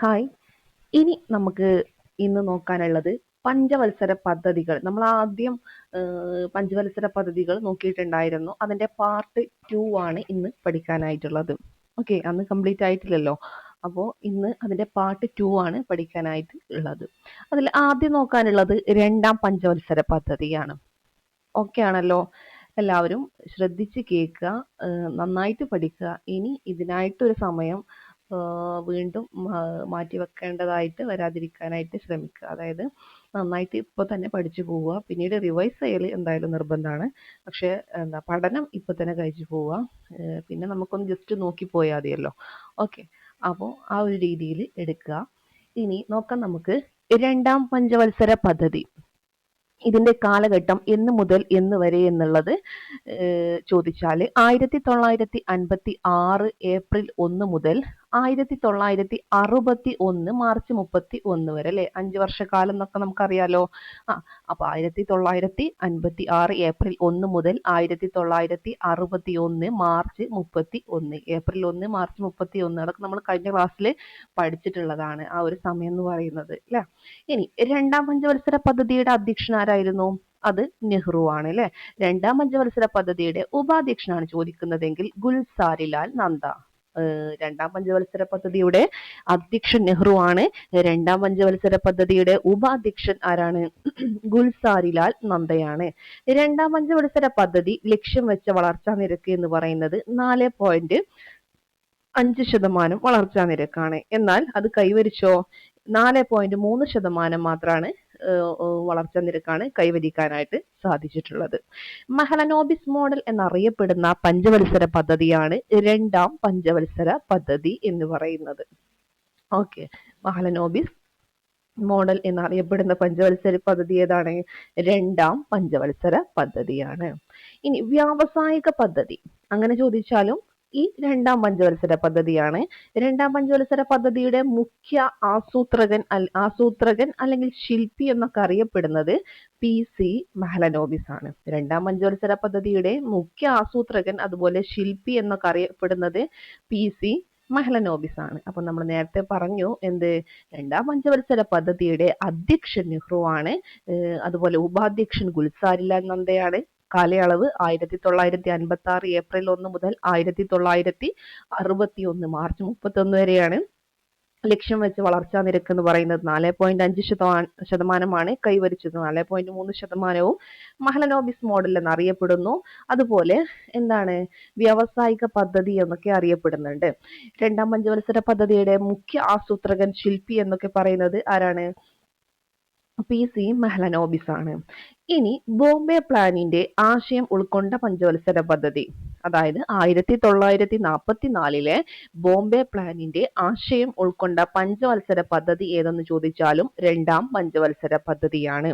Hi. ഇനി നമുക്ക് ഇന്ന് നോക്കാനുള്ളത് പഞ്ചവത്സര പദ്ധതികൾ. നമ്മൾ ആദ്യം പഞ്ചവത്സര പദ്ധതികൾ നോക്കിയിട്ടുണ്ടായിരുന്നു. അതിന്റെ പാർട്ട് 2 ആണ് ഇന്ന് പഠിക്കാനായിട്ടുള്ളത്. ഓക്കെ, അന്ന് കംപ്ലീറ്റ് ആയിട്ടില്ലല്ലോ. അപ്പോൾ ഇന്ന് അതിന്റെ പാർട്ട് 2 ആണ് പഠിക്കാനായിട്ട് ഉള്ളത്. അതിൽ ആദ്യം നോക്കാനുള്ളത് രണ്ടാം പഞ്ചവത്സര പദ്ധതിയാണ്. ഓക്കെ ആണല്ലോ? എല്ലാവരും ശ്രദ്ധിച്ച് കേൾക്കുക, നന്നായിട്ട് പഠിക്കുക. ഇനി ഇതിനായിട്ടൊരു സമയം വീണ്ടും മാറ്റി വെക്കേണ്ടതായിട്ട് വരാതിരിക്കാനായിട്ട് ശ്രമിക്കുക. അതായത് നന്നായിട്ട് ഇപ്പോൾ തന്നെ പഠിച്ചു പോവുക. പിന്നീട് റിവൈസ് ചെയ്യൽ എന്തായാലും നിർബന്ധമാണ്. പക്ഷേ പഠനം ഇപ്പോൾ തന്നെ കഴിച്ചു പോവുക. പിന്നെ നമുക്കൊന്ന് ജസ്റ്റ് നോക്കി പോയാൽ മതിയല്ലോ. ഓക്കെ, അപ്പോൾ ആ ഒരു രീതിയിൽ എടുക്കുക. ഇനി നോക്കാം നമുക്ക് രണ്ടാം പഞ്ചവത്സര പദ്ധതി. ഇതിന്റെ കാലഘട്ടം എന്ന് മുതൽ എന്ന് വരെ എന്നുള്ളത് ചോദിച്ചാൽ 1956 ഏപ്രിൽ 1 മുതൽ 1961 മാർച്ച് 31 വരെ, അല്ലെ? 5 വർഷക്കാലം എന്നൊക്കെ നമുക്കറിയാലോ. അപ്പൊ 1956 ഏപ്രിൽ 1 മുതൽ 1961 മാർച്ച് 31, ഏപ്രിൽ 1 മാർച്ച് 31, അതൊക്കെ നമ്മൾ കഴിഞ്ഞ ക്ലാസ്സിൽ പഠിച്ചിട്ടുള്ളതാണ്, ആ ഒരു സമയം എന്ന് പറയുന്നത്, അല്ലെ? ഇനി രണ്ടാം പഞ്ചവത്സര പദ്ധതിയുടെ അധ്യക്ഷൻ ആരായിരുന്നു? അത് നെഹ്റു ആണ്, അല്ലെ? രണ്ടാം പഞ്ചവത്സര പദ്ധതിയുടെ ഉപാധ്യക്ഷനാണ് ചോദിക്കുന്നതെങ്കിൽ ഗുൽസാരിലാൽ നന്ദ. രണ്ടാം പഞ്ചവത്സര പദ്ധതിയുടെ അധ്യക്ഷൻ നെഹ്റു ആണ്. രണ്ടാം പഞ്ചവത്സര പദ്ധതിയുടെ ഉപാധ്യക്ഷൻ ആരാണ്? ഗുൽസാരിലാൽ നന്ദയാണ്. രണ്ടാം പഞ്ചവത്സര പദ്ധതി ലക്ഷ്യം വെച്ച വളർച്ചാ നിരക്ക് എന്ന് പറയുന്നത് 4.5% വളർച്ചാ നിരക്കാണ്. എന്നാൽ അത് കൈവരിച്ചോ? 4.3% മാത്രമാണ് വളർച്ചാ നിരക്കാണ് കൈവരിക്കാനായിട്ട് സാധിച്ചിട്ടുള്ളത്. മഹലനോബിസ് മോഡൽ എന്നറിയപ്പെടുന്ന പഞ്ചവത്സര പദ്ധതിയാണ് രണ്ടാം പഞ്ചവത്സര പദ്ധതി എന്ന് പറയുന്നത്. ഓക്കെ, മഹലനോബിസ് മോഡൽ എന്നറിയപ്പെടുന്ന പഞ്ചവത്സര പദ്ധതി ഏതാണ്? രണ്ടാം പഞ്ചവത്സര പദ്ധതിയാണ്. ഇനി വ്യാവസായിക പദ്ധതി അങ്ങനെ ചോദിച്ചാലും ഈ രണ്ടാം പഞ്ചവത്സര പദ്ധതിയാണ്. രണ്ടാം പഞ്ചവത്സര പദ്ധതിയുടെ മുഖ്യ ആസൂത്രകൻ അല്ലെങ്കിൽ ശില്പി എന്നൊക്കെ അറിയപ്പെടുന്നത് PC മഹലനോബിസ് ആണ്. രണ്ടാം പഞ്ചവത്സര പദ്ധതിയുടെ മുഖ്യ ആസൂത്രകൻ അതുപോലെ ശില്പി എന്നൊക്കെ അറിയപ്പെടുന്നത് PC മഹലനോബിസ് ആണ്. അപ്പൊ നമ്മൾ നേരത്തെ പറഞ്ഞു എന്ത്? രണ്ടാം പഞ്ചവത്സര പദ്ധതിയുടെ അധ്യക്ഷൻ നെഹ്റു ആണ്. അതുപോലെ ഉപാധ്യക്ഷൻ ഗുൽസാരിലാൽ നന്ദയാണ്. കാലയളവ് 1956 ഏപ്രിൽ 1 മുതൽ 1961 മാർച്ച് 31 വരെയാണ്. ലക്ഷ്യം വെച്ച് വളർച്ചാ നിരക്ക് എന്ന് പറയുന്നത് 4.5% കൈവരിച്ചത്. 4.3% മഹലനോബിസ് മോഡൽ എന്നറിയപ്പെടുന്നു. അതുപോലെ എന്താണ്? വ്യാവസായിക പദ്ധതി എന്നൊക്കെ അറിയപ്പെടുന്നുണ്ട്. രണ്ടാം പഞ്ചവത്സര പദ്ധതിയുടെ മുഖ്യ ആസൂത്രകൻ ശില്പി എന്നൊക്കെ പറയുന്നത് ആരാണ്? PC മഹലനോബിസ് ആണ്. ഇനി ബോംബെ പ്ലാനിന്റെ ആശയം ഉൾക്കൊണ്ട പഞ്ചവത്സര പദ്ധതി, അതായത് 1944 ബോംബെ പ്ലാനിന്റെ ആശയം ഉൾക്കൊണ്ട പഞ്ചവത്സര പദ്ധതി ഏതെന്ന് ചോദിച്ചാലും രണ്ടാം പഞ്ചവത്സര പദ്ധതിയാണ്.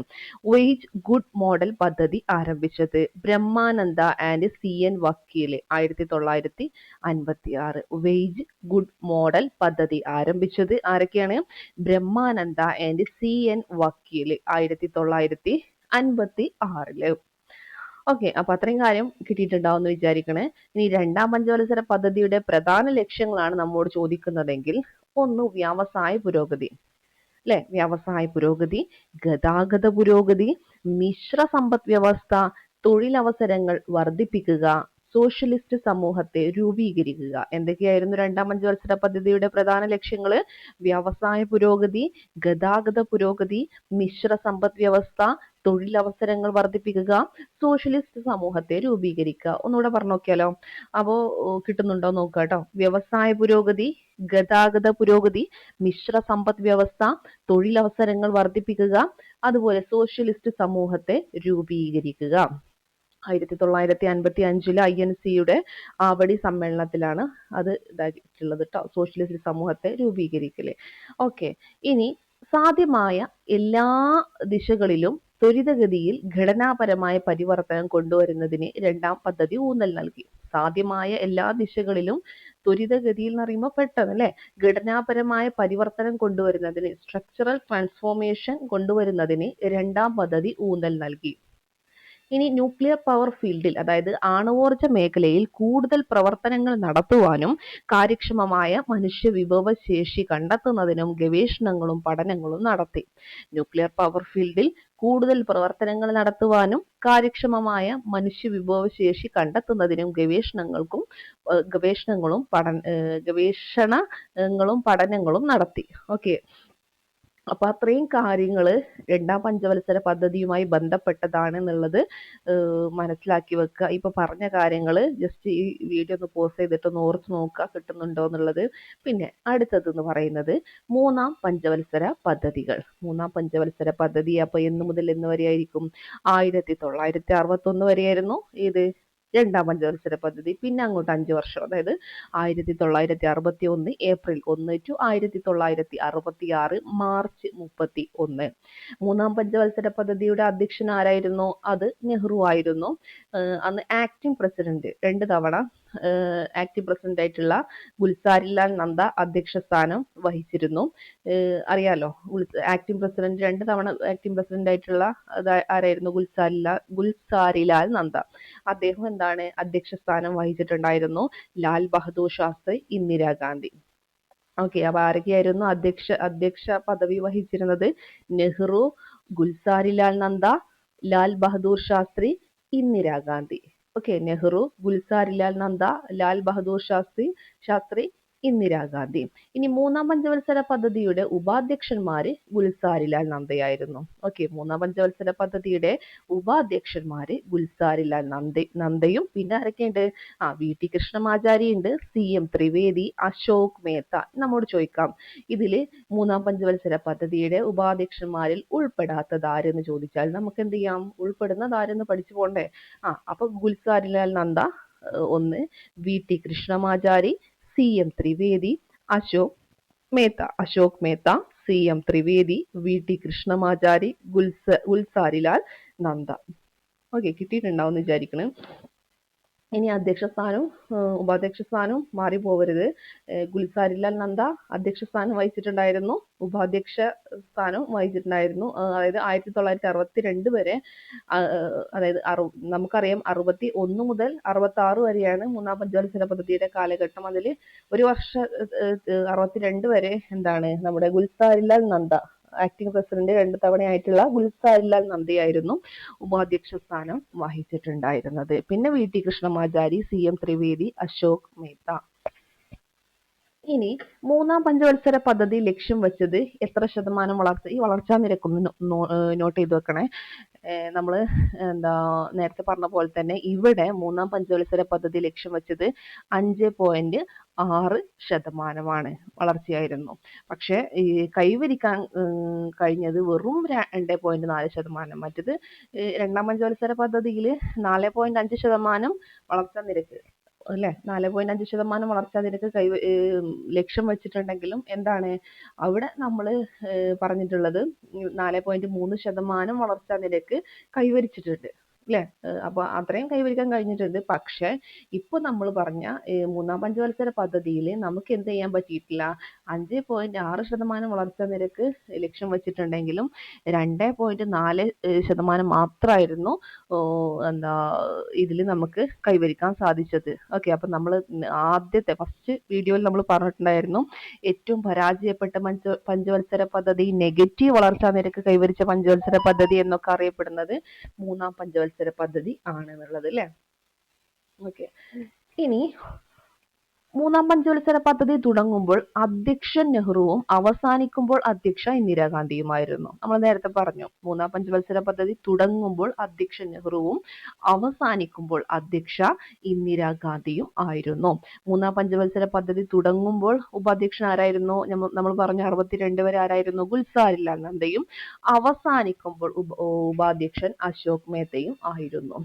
വെയ്ജ് ഗുഡ് മോഡൽ പദ്ധതി ആരംഭിച്ചത് ബ്രഹ്മാനന്ദ ആൻഡ് CN വക്കീൽ 1956. വെയ്ജ് ഗുഡ് മോഡൽ പദ്ധതി ആരംഭിച്ചത് ആരൊക്കെയാണ്? ബ്രഹ്മാനന്ദ ആൻഡ് CN വക്കീൽ 1956. ഓക്കെ, അപ്പൊ അത്രയും കാര്യം കിട്ടിയിട്ടുണ്ടാവും എന്ന് വിചാരിക്കണേ. ഇനി രണ്ടാം പഞ്ചവത്സര പദ്ധതിയുടെ പ്രധാന ലക്ഷ്യങ്ങളാണ് നമ്മോട് ചോദിക്കുന്നതെങ്കിൽ, ഒന്ന് വ്യവസായ പുരോഗതി, അല്ലെ? വ്യവസായ പുരോഗതി, ഗതാഗത പുരോഗതി, മിശ്ര സമ്പദ് വ്യവസ്ഥ, തൊഴിലവസരങ്ങൾ വർദ്ധിപ്പിക്കുക, സോഷ്യലിസ്റ്റ് സമൂഹത്തെ രൂപീകരിക്കുക. എന്തൊക്കെയായിരുന്നു രണ്ടാം പഞ്ചവത്സര പദ്ധതിയുടെ പ്രധാന ലക്ഷ്യങ്ങൾ? വ്യവസായ പുരോഗതി, ഗതാഗത പുരോഗതി, മിശ്ര സമ്പദ് വ്യവസ്ഥ, തൊഴിലവസരങ്ങൾ വർദ്ധിപ്പിക്കുക, സോഷ്യലിസ്റ്റ് സമൂഹത്തെ രൂപീകരിക്കുക. ഒന്നുകൂടെ പറഞ്ഞു നോക്കിയാലോ? അപ്പോ കിട്ടുന്നുണ്ടോ നോക്കുക കേട്ടോ. വ്യവസായ പുരോഗതി, ഗതാഗത പുരോഗതി, മിശ്ര സമ്പദ് വ്യവസ്ഥ, തൊഴിലവസരങ്ങൾ വർദ്ധിപ്പിക്കുക, അതുപോലെ സോഷ്യലിസ്റ്റ് സമൂഹത്തെ രൂപീകരിക്കുക. 1955 INC-യുടെ ആവടി സമ്മേളനത്തിലാണ് അത് ഇതായിട്ടുള്ളത് കേട്ടോ, സോഷ്യലിസ്റ്റ് സമൂഹത്തെ രൂപീകരിക്കല്. ഓക്കെ, ഇനി സാധ്യമായ എല്ലാ ദിശകളിലും ത്വരിതഗതിയിൽ ഘടനാപരമായ പരിവർത്തനം കൊണ്ടുവരുന്നതിന് രണ്ടാം പദ്ധതി ഊന്നൽ നൽകി. സാധ്യമായ എല്ലാ ദിശകളിലും ത്വരിതഗതിയിൽ എന്ന് പറയുമ്പോൾ പെട്ടെന്ന്, അല്ലെ? ഘടനാപരമായ പരിവർത്തനം കൊണ്ടുവരുന്നതിന്, സ്ട്രക്ചറൽ ട്രാൻസ്ഫോർമേഷൻ കൊണ്ടുവരുന്നതിന് രണ്ടാം പദ്ധതി ഊന്നൽ നൽകി. ഇനി ന്യൂക്ലിയർ പവർ ഫീൽഡിൽ, അതായത് ആണവോർജ മേഖലയിൽ കൂടുതൽ പ്രവർത്തനങ്ങൾ നടത്തുവാനും കാര്യക്ഷമമായ മനുഷ്യ വിഭവശേഷി കണ്ടെത്തുന്നതിനും ഗവേഷണങ്ങളും പഠനങ്ങളും നടത്തി. ന്യൂക്ലിയർ പവർ ഫീൽഡിൽ കൂടുതൽ പ്രവർത്തനങ്ങൾ നടത്തുവാനും കാര്യക്ഷമമായ മനുഷ്യ വിഭവശേഷി കണ്ടെത്തുന്നതിനും ഗവേഷണങ്ങളും പഠനങ്ങളും നടത്തി. ഓക്കെ, അപ്പൊ അത്രയും കാര്യങ്ങൾ രണ്ടാം പഞ്ചവത്സര പദ്ധതിയുമായി ബന്ധപ്പെട്ടതാണ് എന്നുള്ളത് മനസ്സിലാക്കി വെക്കുക. ഇപ്പൊ പറഞ്ഞ കാര്യങ്ങൾ ജസ്റ്റ് ഈ വീഡിയോ ഒന്ന് പോസ് ചെയ്തിട്ട് ഒന്ന് ഓർത്ത് നോക്കുക കിട്ടുന്നുണ്ടോ എന്നുള്ളത്. പിന്നെ അടുത്തത് എന്ന് പറയുന്നത് മൂന്നാം പഞ്ചവത്സര പദ്ധതികൾ. മൂന്നാം പഞ്ചവത്സര പദ്ധതി അപ്പൊ എന്ന് മുതൽ എന്ന് വരെയായിരിക്കും? 1961 വരെയായിരുന്നു ഇത് രണ്ടാം പഞ്ചവത്സര പദ്ധതി. പിന്നെ അങ്ങോട്ട് 5 വർഷം, അതായത് 1961 ഏപ്രിൽ 1 ടു 1966 മാർച്ച് 31. മൂന്നാം പഞ്ചവത്സര പദ്ധതിയുടെ അധ്യക്ഷൻ ആരായിരുന്നു? അത് നെഹ്റു ആയിരുന്നു. അന്ന് ആക്ടിംഗ് പ്രസിഡന്റ് 2 തവണ ആക്ടിംഗ് പ്രസിഡന്റ് ആയിട്ടുള്ള ഗുൽസാരിലാൽ നന്ദ അധ്യക്ഷ സ്ഥാനം വഹിച്ചിരുന്നു. അറിയാലോ, ആക്ടിംഗ് പ്രസിഡന്റ് 2 തവണ ആക്ടിംഗ് പ്രസിഡന്റ് ആയിട്ടുള്ള ആരായിരുന്നു? ഗുൽസാരിലാൽ നന്ദ. അദ്ദേഹം എന്താണ് അധ്യക്ഷ സ്ഥാനം വഹിച്ചിട്ടുണ്ടായിരുന്നു. ലാൽ ബഹദൂർ ശാസ്ത്രി, ഇന്ദിരാഗാന്ധി. ഓക്കെ, അപ്പൊ ആരൊക്കെയായിരുന്നു അധ്യക്ഷ പദവി വഹിച്ചിരുന്നത്? നെഹ്റു, ഗുൽസാരിലാൽ നന്ദ, ലാൽ ബഹദൂർ ശാസ്ത്രി, ഇന്ദിരാഗാന്ധി. ഓക്കെ, നെഹ്റു, ഗുൽസാരിലാൽ നന്ദ, ലാൽ ബഹദൂർ ശാസ്ത്രി, ഇന്ദിരാഗാന്ധി. ഇനി മൂന്നാം പഞ്ചവത്സര പദ്ധതിയുടെ ഉപാധ്യക്ഷന്മാര് ഗുൽസാരിലാൽ നന്ദയായിരുന്നു. ഓക്കെ, മൂന്നാം പഞ്ചവത്സര പദ്ധതിയുടെ ഉപാധ്യക്ഷന്മാര് ഗുൽസാരിലാൽ നന്ദയും പിന്നെ ആരൊക്കെയുണ്ട്? VT കൃഷ്ണമാചാരി ഉണ്ട്, CM ത്രിവേദി, അശോക് മേത്ത. നമ്മോട് ചോദിക്കാം, ഇതില് മൂന്നാം പഞ്ചവത്സര പദ്ധതിയുടെ ഉപാധ്യക്ഷന്മാരിൽ ഉൾപ്പെടാത്തത് ആരെന്ന് ചോദിച്ചാൽ നമുക്ക് എന്ത് ചെയ്യാം? ഉൾപ്പെടുന്നത് ആരെന്ന് പഠിച്ചു പോണ്ടേ? അപ്പൊ Gulzarilal Nanda 1, VT Krishnamachari, CM Trivedi, Ashok Mehta, CM Trivedi, VT Krishnamachari, Gulzarilal Nanda. Okay, കിട്ടിയിട്ടുണ്ടാവും വിചാരിക്കണം. ഇനി അധ്യക്ഷ സ്ഥാനവും ഉപാധ്യക്ഷ സ്ഥാനവും മാറി പോകരുത്. ഗുൽസാരിലാൽ നന്ദ അധ്യക്ഷ സ്ഥാനം വഹിച്ചിട്ടുണ്ടായിരുന്നു, ഉപാധ്യക്ഷ സ്ഥാനം വഹിച്ചിട്ടുണ്ടായിരുന്നു. അതായത് 1962 വരെ, അതായത് നമുക്കറിയാം 61 മുതൽ 66 വരെയാണ് മൂന്നാം പഞ്ചവത്സര പദ്ധതിയുടെ കാലഘട്ടം. അതിൽ ഒരു വർഷം 62 വരെ എന്താണ് നമ്മുടെ ഗുൽസാരിലാൽ നന്ദ, ആക്ടിംഗ് പ്രസിഡന്റ് 2 തവണയായിട്ടുള്ള ഗുൽസാരിലാൽ നന്ദയായിരുന്നു ഉപാധ്യക്ഷ സ്ഥാനം വഹിച്ചിട്ടുണ്ടായിരുന്നത്. പിന്നെ VT കൃഷ്ണമാചാരി, CM ത്രിവേദി, അശോക് മേത്ത. ഇനി മൂന്നാം പഞ്ചവത്സര പദ്ധതി ലക്ഷ്യം വെച്ചത് എത്ര ശതമാനം വളർച്ച? ഈ വളർച്ചാ നിരക്കൊന്ന് നോട്ട് ചെയ്ത് വെക്കണേ. നമ്മൾ നേരത്തെ പറഞ്ഞ പോലെ തന്നെ ഇവിടെ മൂന്നാം പഞ്ചവത്സര പദ്ധതി ലക്ഷ്യം വെച്ചത് 5.6% വളർച്ചയായിരുന്നു. പക്ഷെ കൈവരിക്കാൻ കഴിഞ്ഞത് വെറും 2.4%. മറ്റത് രണ്ടാം പഞ്ചവത്സര പദ്ധതിയിൽ 4.5% വളർച്ചാ നിരക്ക് അല്ലെ, 4.5% വളർച്ചാ നിരക്ക് ലക്ഷ്യം വെച്ചിട്ടുണ്ടെങ്കിലും എന്താണ് അവിടെ നമ്മൾ പറഞ്ഞിട്ടുള്ളത് 4.3% വളർച്ചാ നിരക്ക് കൈവരിച്ചിട്ടുണ്ട് അല്ലെ. അപ്പൊ അത്രയും കൈവരിക്കാൻ കഴിഞ്ഞിട്ടുണ്ട്. പക്ഷെ ഇപ്പൊ നമ്മൾ പറഞ്ഞ മൂന്നാം പഞ്ചവത്സര പദ്ധതിയിൽ നമുക്ക് എന്ത് ചെയ്യാൻ പറ്റിയിട്ടില്ല? 5.6% വളർച്ചാ നിരക്ക് ലക്ഷ്യം വെച്ചിട്ടുണ്ടെങ്കിലും 2.4% മാത്രമായിരുന്നു ഇതിൽ നമുക്ക് കൈവരിക്കാൻ സാധിച്ചത്. ഓക്കെ, അപ്പൊ നമ്മൾ ഫസ്റ്റ് വീഡിയോയിൽ നമ്മൾ പറഞ്ഞിട്ടുണ്ടായിരുന്നു, ഏറ്റവും പരാജയപ്പെട്ട പഞ്ചവത്സര പദ്ധതി, നെഗറ്റീവ് വളർച്ചാ നിരക്ക് കൈവരിച്ച പഞ്ചവത്സര പദ്ധതി എന്നൊക്കെ അറിയപ്പെടുന്നത് മൂന്നാം പഞ്ചവത്സര പദ്ധതി ആണെന്നുള്ളത് അല്ലെ. ഓക്കെ, ഇനി മൂന്നാം പഞ്ചവത്സര പദ്ധതി തുടങ്ങുമ്പോൾ അധ്യക്ഷൻ നെഹ്റുവും അവസാനിക്കുമ്പോൾ അധ്യക്ഷ ഇന്ദിരാഗാന്ധിയുമായിരുന്നു. നമ്മൾ നേരത്തെ പറഞ്ഞു, മൂന്നാം പഞ്ചവത്സര പദ്ധതി തുടങ്ങുമ്പോൾ അധ്യക്ഷൻ നെഹ്റുവും അവസാനിക്കുമ്പോൾ അധ്യക്ഷ ഇന്ദിരാഗാന്ധിയും ആയിരുന്നു. മൂന്നാം പഞ്ചവത്സര പദ്ധതി തുടങ്ങുമ്പോൾ ഉപാധ്യക്ഷൻ ആരായിരുന്നു? നമ്മൾ പറഞ്ഞു 62 വരെ ആരായിരുന്നു? ഗുൽസാരിലാൽ നന്ദയും. അവസാനിക്കുമ്പോൾ ഉപാധ്യക്ഷൻ അശോക് മേത്തയും ആയിരുന്നു.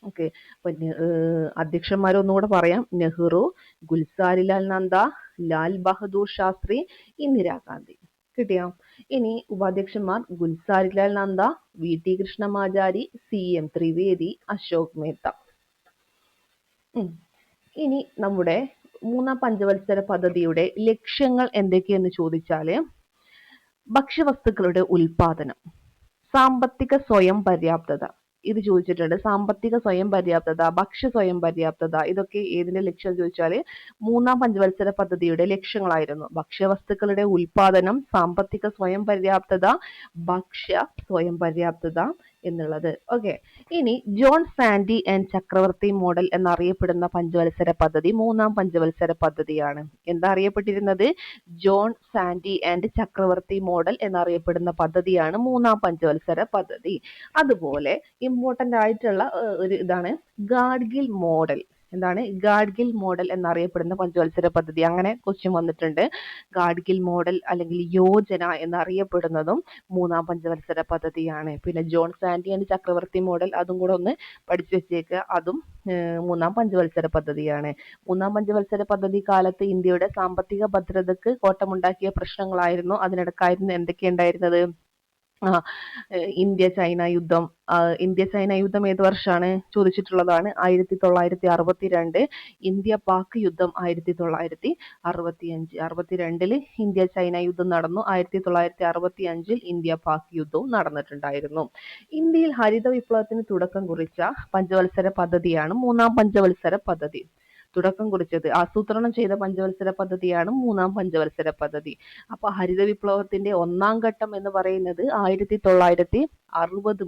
ഓക്കെ, അപ്പൊ അധ്യക്ഷന്മാരെ ഒന്നുകൂടെ പറയാം: നെഹ്റു, ഗുൽസാരിലാൽ നന്ദ, ലാൽ ബഹദൂർ ശാസ്ത്രി, ഇന്ദിരാഗാന്ധി. കിട്ടിയോ? ഇനി ഉപാധ്യക്ഷന്മാർ ഗുൽസാരിലാൽ നന്ദ, VT കൃഷ്ണമാചാരി, CM ത്രിവേദി, അശോക് മേത്ത. ഇനി നമ്മുടെ മൂന്നാം പഞ്ചവത്സര പദ്ധതിയുടെ ലക്ഷ്യങ്ങൾ എന്തൊക്കെയെന്ന് ചോദിച്ചാല്, ഭക്ഷ്യവസ്തുക്കളുടെ ഉൽപാദനം, സാമ്പത്തിക സ്വയം പര്യാപ്തത, ഇത് ചോദിച്ചിട്ടുണ്ട്. സാമ്പത്തിക സ്വയം പര്യാപ്തത, ഭക്ഷ്യ സ്വയം പര്യാപ്തത, ഇതൊക്കെ ഏതിന്റെ ലക്ഷ്യം ചോദിച്ചാൽ മൂന്നാം പഞ്ചവത്സര പദ്ധതിയുടെ ലക്ഷ്യങ്ങളായിരുന്നു. ഭക്ഷ്യവസ്തുക്കളുടെ ഉൽപാദനം, സാമ്പത്തിക സ്വയം പര്യാപ്തത, ഭക്ഷ്യ സ്വയം പര്യാപ്തത എന്നുള്ളത്. ഓക്കെ, ഇനി ജോൺ സാൻഡി ആൻഡ് ചക്രവർത്തി മോഡൽ എന്നറിയപ്പെടുന്ന പഞ്ചവത്സര പദ്ധതി മൂന്നാം പഞ്ചവത്സര പദ്ധതിയാണ്. എന്താ അറിയപ്പെട്ടിരുന്നത്? ജോൺ സാൻഡി ആൻഡ് ചക്രവർത്തി മോഡൽ എന്നറിയപ്പെടുന്ന പദ്ധതിയാണ് മൂന്നാം പഞ്ചവത്സര പദ്ധതി. അതുപോലെ ഇമ്പോർട്ടന്റ് ആയിട്ടുള്ള ഒരു ഇതാണ് ഗാഡ്ഗിൽ മോഡൽ. എന്താണ് ഗാഡ്ഗിൽ മോഡൽ എന്നറിയപ്പെടുന്ന പഞ്ചവത്സര പദ്ധതി? അങ്ങനെ ക്വസ്റ്റ്യൻ വന്നിട്ടുണ്ട്. ഗാഡ്ഗിൽ മോഡൽ അല്ലെങ്കിൽ യോജന എന്നറിയപ്പെടുന്നതും മൂന്നാം പഞ്ചവത്സര പദ്ധതിയാണ്. പിന്നെ ജോൺ സാൻഡി ആൻഡ് ചക്രവർത്തി മോഡൽ, അതും കൂടെ ഒന്ന് പഠിച്ചു വെച്ചേക്കുക. അതും മൂന്നാം പഞ്ചവത്സര പദ്ധതിയാണ്. മൂന്നാം പഞ്ചവത്സര പദ്ധതി കാലത്ത് ഇന്ത്യയുടെ സാമ്പത്തിക ഭദ്രതയ്ക്ക് കോട്ടമുണ്ടാക്കിയ പ്രശ്നങ്ങളായിരുന്നു. അതിനിടക്കായിരുന്നു എന്തൊക്കെയുണ്ടായിരുന്നത്? ഇന്ത്യ ചൈന യുദ്ധം. ഇന്ത്യ ചൈന യുദ്ധം ഏത് വർഷമാണ് ചോദിച്ചിട്ടുള്ളതാണ്? 1962. ഇന്ത്യ പാക് യുദ്ധം 1965. 62 ഇന്ത്യ ചൈന യുദ്ധം നടന്നു. 1965 ഇന്ത്യ പാക് യുദ്ധവും നടന്നിട്ടുണ്ടായിരുന്നു. ഇന്ത്യയിൽ ഹരിത വിപ്ലവത്തിന് തുടക്കം കുറിച്ച പഞ്ചവത്സര പദ്ധതിയാണ് മൂന്നാം പഞ്ചവത്സര പദ്ധതി. തുടക്കം കുറിച്ചത്, ആസൂത്രണം ചെയ്ത പഞ്ചവത്സര പദ്ധതിയാണ് മൂന്നാം പഞ്ചവത്സര പദ്ധതി. അപ്പൊ ഹരിത വിപ്ലവത്തിന്റെ ഒന്നാം ഘട്ടം എന്ന് പറയുന്നത് 1960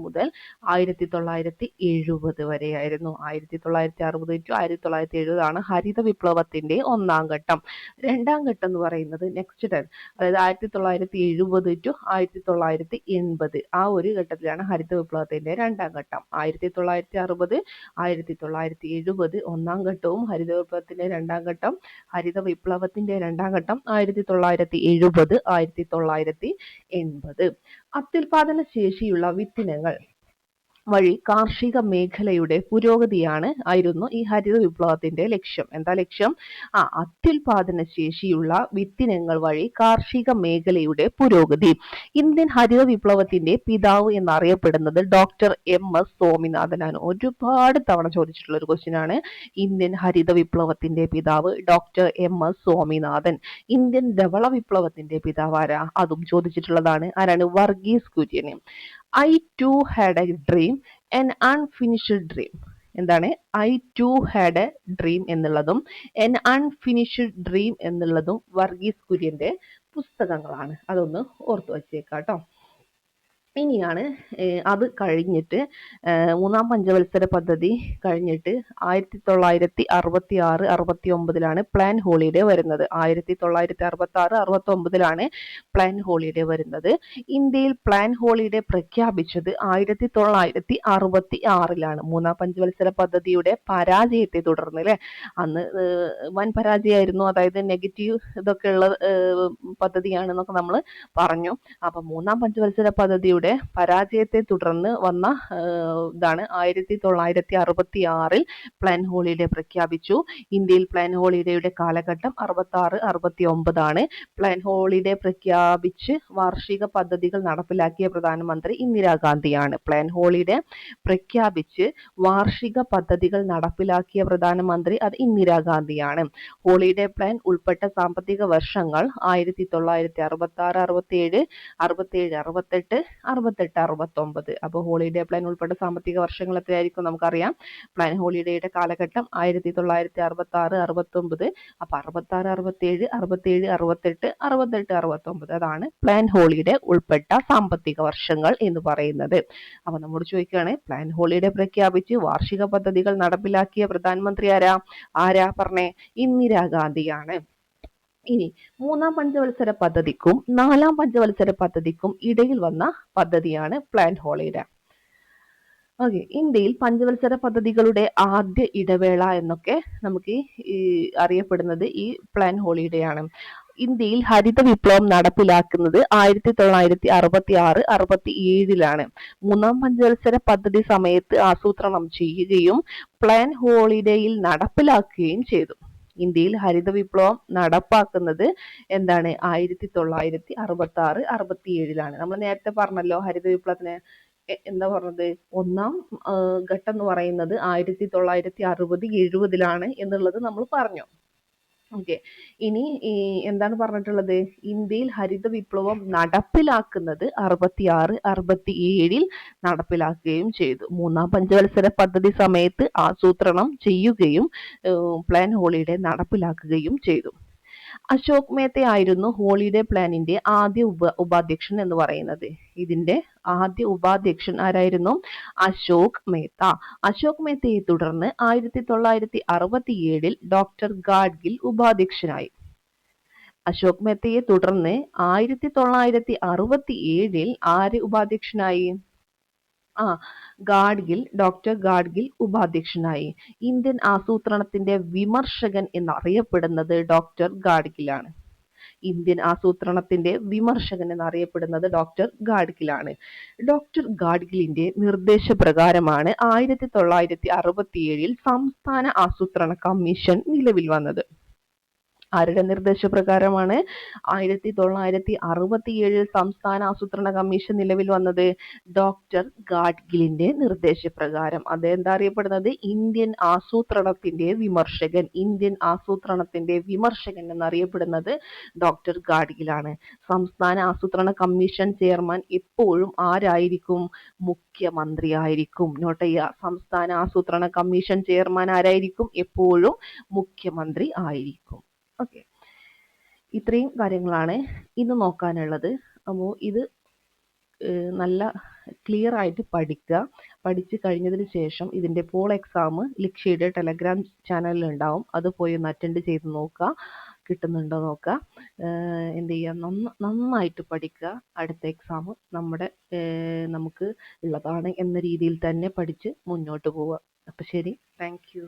മുതൽ 1970 വരെയായിരുന്നു. 1960 to 1970 ആണ് ഹരിത വിപ്ലവത്തിന്റെ ഒന്നാം ഘട്ടം. രണ്ടാം ഘട്ടം എന്ന് പറയുന്നത് നെക്സ്റ്റ് 10, അതായത് 1970 to 1980, ആ ഒരു ഘട്ടത്തിലാണ് ഹരിത വിപ്ലവത്തിന്റെ രണ്ടാം ഘട്ടം. 1960, 1970 ഒന്നാം ഘട്ടവും ഹരിത വിപ്ലവത്തിന്റെ രണ്ടാം ഘട്ടം. ഹരിത വിപ്ലവത്തിന്റെ രണ്ടാം ഘട്ടം 1970, 1980. അത്യുൽപാദന ശേഷിയുള്ള വിത്തിനങ്ങൾ വഴി കാർഷിക മേഖലയുടെ ആയിരുന്നു ഈ ഹരിത വിപ്ലവത്തിന്റെ ലക്ഷ്യം. എന്താ ലക്ഷ്യം? അത്യുൽപാദന ശേഷിയുള്ള വിത്തിനങ്ങൾ വഴി കാർഷിക മേഖലയുടെ പുരോഗതി. ഇന്ത്യൻ ഹരിത വിപ്ലവത്തിന്റെ പിതാവ് എന്നറിയപ്പെടുന്നത് ഡോക്ടർ MS സ്വാമിനാഥനാണ്. ഒരുപാട് തവണ ചോദിച്ചിട്ടുള്ള ഒരു ക്വസ്റ്റ്യൻ ആണ്. ഇന്ത്യൻ ഹരിത വിപ്ലവത്തിന്റെ പിതാവ് ഡോക്ടർ MS സ്വാമിനാഥൻ. ഇന്ത്യൻ ധവള വിപ്ലവത്തിന്റെ പിതാവ് ആരാ? അതും ചോദിച്ചിട്ടുള്ളതാണ്. ആരാണ്? Varghese Kurian. I too had a dream, an unfinished dream. എന്താണ്? I too had a dream എന്നുള്ളതും an unfinished dream എന്നുള്ളതും വർഗീസ് കുര്യന്റെ പുസ്തകങ്ങളാണ്. അതൊന്ന് ഓർത്തു വച്ചേക്കാട്ടോ. ഇനിയാണ് അത് കഴിഞ്ഞിട്ട് മൂന്നാം പഞ്ചവത്സര പദ്ധതി കഴിഞ്ഞിട്ട് 1966, 69 പ്ലാൻ ഹോളിഡേ വരുന്നത്. 1966, 69 പ്ലാൻ ഹോളിഡേ വരുന്നത്. ഇന്ത്യയിൽ പ്ലാൻ ഹോളിഡേ പ്രഖ്യാപിച്ചത് 1966. മൂന്നാം പഞ്ചവത്സര പദ്ധതിയുടെ പരാജയത്തെ തുടർന്ന് അല്ലെ, അന്ന് വൻ പരാജയമായിരുന്നു. അതായത് നെഗറ്റീവ് ഇതൊക്കെ ഉള്ള പദ്ധതിയാണെന്നൊക്കെ നമ്മൾ പറഞ്ഞു. അപ്പൊ മൂന്നാം പഞ്ചവത്സര പദ്ധതിയുടെ പരാജയത്തെ തുടർന്ന് വന്ന ഇതാണ് 1966 പ്ലാൻ ഹോളിഡേ പ്രഖ്യാപിച്ചു. ഇന്ത്യയിൽ പ്ലാൻ ഹോളിഡേയുടെ കാലഘട്ടം 66, 69. പ്ലാൻ ഹോളിഡേ പ്രഖ്യാപിച്ച് വാർഷിക പദ്ധതികൾ നടപ്പിലാക്കിയ പ്രധാനമന്ത്രി ഇന്ദിരാഗാന്ധിയാണ്. പ്ലാൻ ഹോളിഡേ പ്രഖ്യാപിച്ച് വാർഷിക പദ്ധതികൾ നടപ്പിലാക്കിയ പ്രധാനമന്ത്രി അത് ഇന്ദിരാഗാന്ധിയാണ്. ഹോളിഡേ പ്ലാൻ ഉൾപ്പെട്ട സാമ്പത്തിക വർഷങ്ങൾ 1966, 67, 67, 68, 69. അപ്പോൾ ഹോളിഡേ പ്ലാൻ ഉൾപ്പെട്ട സാമ്പത്തിക വർഷങ്ങൾ എത്രയായിരിക്കും നമുക്കറിയാം. പ്ലാൻ ഹോളിഡേയുടെ കാലഘട്ടം 1966, 69. അപ്പൊ 66, 67, 67, 68, 68, 69 അതാണ് പ്ലാൻ ഹോളിഡേ ഉൾപ്പെട്ട സാമ്പത്തിക വർഷങ്ങൾ എന്ന് പറയുന്നത്. അപ്പൊ നമ്മോട് ചോദിക്കുകയാണ്, പ്ലാൻ ഹോളിഡേ പ്രഖ്യാപിച്ച് വാർഷിക പദ്ധതികൾ നടപ്പിലാക്കിയ പ്രധാനമന്ത്രി ആരാ പറഞ്ഞേ? ഇന്ദിരാഗാന്ധിയാണ്. ഇനി മൂന്നാം പഞ്ചവത്സര പദ്ധതിക്കും നാലാം പഞ്ചവത്സര പദ്ധതിക്കും ഇടയിൽ വന്ന പദ്ധതിയാണ് പ്ലാൻ ഹോളിഡേ. ഓക്കെ, ഇന്ത്യയിൽ പഞ്ചവത്സര പദ്ധതികളുടെ ആദ്യ ഇടവേള എന്നൊക്കെ നമുക്ക് അറിയപ്പെടുന്നത് ഈ പ്ലാൻ ഹോളിഡേ ആണ്. ഇന്ത്യയിൽ ഹരിത വിപ്ലവം നടപ്പിലാക്കുന്നത് 1966, 67 മൂന്നാം പഞ്ചവത്സര പദ്ധതി സമയത്ത് ആസൂത്രണം ചെയ്യുകയും പ്ലാൻ ഹോളിഡേയിൽ നടപ്പിലാക്കുകയും ചെയ്തു. ഇന്ത്യയിൽ ഹരിത വിപ്ലവം നടപ്പാക്കുന്നത് എന്താണ്? 1966, 67 നമ്മൾ നേരത്തെ പറഞ്ഞല്ലോ ഹരിത വിപ്ലവത്തിന് എന്താ പറഞ്ഞത്? ഒന്നാം ഘട്ടം എന്ന് പറയുന്നത് 1960, 70 എന്നുള്ളത് നമ്മൾ പറഞ്ഞു. ഓക്കെ. ഇനി എന്താണ് പറഞ്ഞിട്ടുള്ളത്? ഇന്ത്യയിൽ ഹരിത വിപ്ലവം നടപ്പിലാക്കുന്നത് 66, 67 നടപ്പിലാക്കുകയും ചെയ്തു. മൂന്നാം പഞ്ചവത്സര പദ്ധതി സമയത്ത് ആസൂത്രണം ചെയ്യുകയും പ്ലാൻ ഹോളിഡേ നടപ്പിലാക്കുകയും ചെയ്തു. അശോക് മേത്ത ആയിരുന്നു ഹോളിഡേ പ്ലാനിന്റെ ആദ്യ ഉപാധ്യക്ഷൻ എന്ന് പറയുന്നത്. ഇതിന്റെ ആദ്യ ഉപാധ്യക്ഷൻ ആരായിരുന്നു? അശോക് മേത്ത. അശോക് മേത്തയെ തുടർന്ന് 1967 ഡോക്ടർ ഗാഡ്ഗിൽ ഉപാധ്യക്ഷനായി. അശോക് മേത്തയെ തുടർന്ന് 1967 ആര് ഉപാധ്യക്ഷനായി? ഡോക്ടർ ഗാഡ്ഗിൽ ഉപാധ്യക്ഷനായി. ഇന്ത്യൻ ആസൂത്രണത്തിന്റെ വിമർശകൻ എന്നറിയപ്പെടുന്നത് ഡോക്ടർ ഗാഡ്ഗിലാണ്. ഇന്ത്യൻ ആസൂത്രണത്തിന്റെ വിമർശകൻ എന്നറിയപ്പെടുന്നത് ഡോക്ടർ ഗാഡ്ഗിലാണ്. ഡോക്ടർ ഗാഡ്ഗിലിന്റെ നിർദ്ദേശപ്രകാരമാണ് 1967 സംസ്ഥാന ആസൂത്രണ കമ്മീഷൻ നിലവിൽ വന്നത്. ആരുടെ നിർദ്ദേശപ്രകാരമാണ് 1967 സംസ്ഥാന ആസൂത്രണ കമ്മീഷൻ നിലവിൽ വന്നത്? ഡോക്ടർ ഗാഡ്ഗിലിന്റെ നിർദ്ദേശപ്രകാരം. അതെന്താ അറിയപ്പെടുന്നത്? ഇന്ത്യൻ ആസൂത്രണത്തിന്റെ വിമർശകൻ. ഇന്ത്യൻ ആസൂത്രണത്തിന്റെ വിമർശകൻ എന്നറിയപ്പെടുന്നത് ഡോക്ടർ ഗാഡ്ഗിലാണ്. സംസ്ഥാന ആസൂത്രണ കമ്മീഷൻ ചെയർമാൻ എപ്പോഴും ആരായിരിക്കും? മുഖ്യമന്ത്രി ആയിരിക്കും. നോട്ട് ചെയ്യുക. സംസ്ഥാന ആസൂത്രണ കമ്മീഷൻ ചെയർമാൻ ആരായിരിക്കും? എപ്പോഴും മുഖ്യമന്ത്രി ആയിരിക്കും. ഓക്കെ. ഇത്രയും കാര്യങ്ങളാണ് ഇന്ന് നോക്കാനുള്ളത്. അപ്പോൾ ഇത് നല്ല ക്ലിയർ ആയിട്ട് പഠിക്കുക. പഠിച്ചു കഴിഞ്ഞതിന് ശേഷം ഇതിന്റെ പോൾ എക്സാം ലിക്ഷയുടെ ടെലഗ്രാം ചാനലിൽ ഉണ്ടാവും. അത് പോയി ഒന്ന് അറ്റൻഡ് ചെയ്ത് നോക്കുക. കിട്ടുന്നുണ്ടോ നോക്കുക. എന്ത് ചെയ്യുക? നന്നായിട്ട് പഠിക്കുക. അടുത്ത എക്സാം നമുക്ക് ഉള്ളതാണ് എന്ന രീതിയിൽ തന്നെ പഠിച്ച് മുന്നോട്ട് പോവുക. അപ്പം ശരി. Thank you.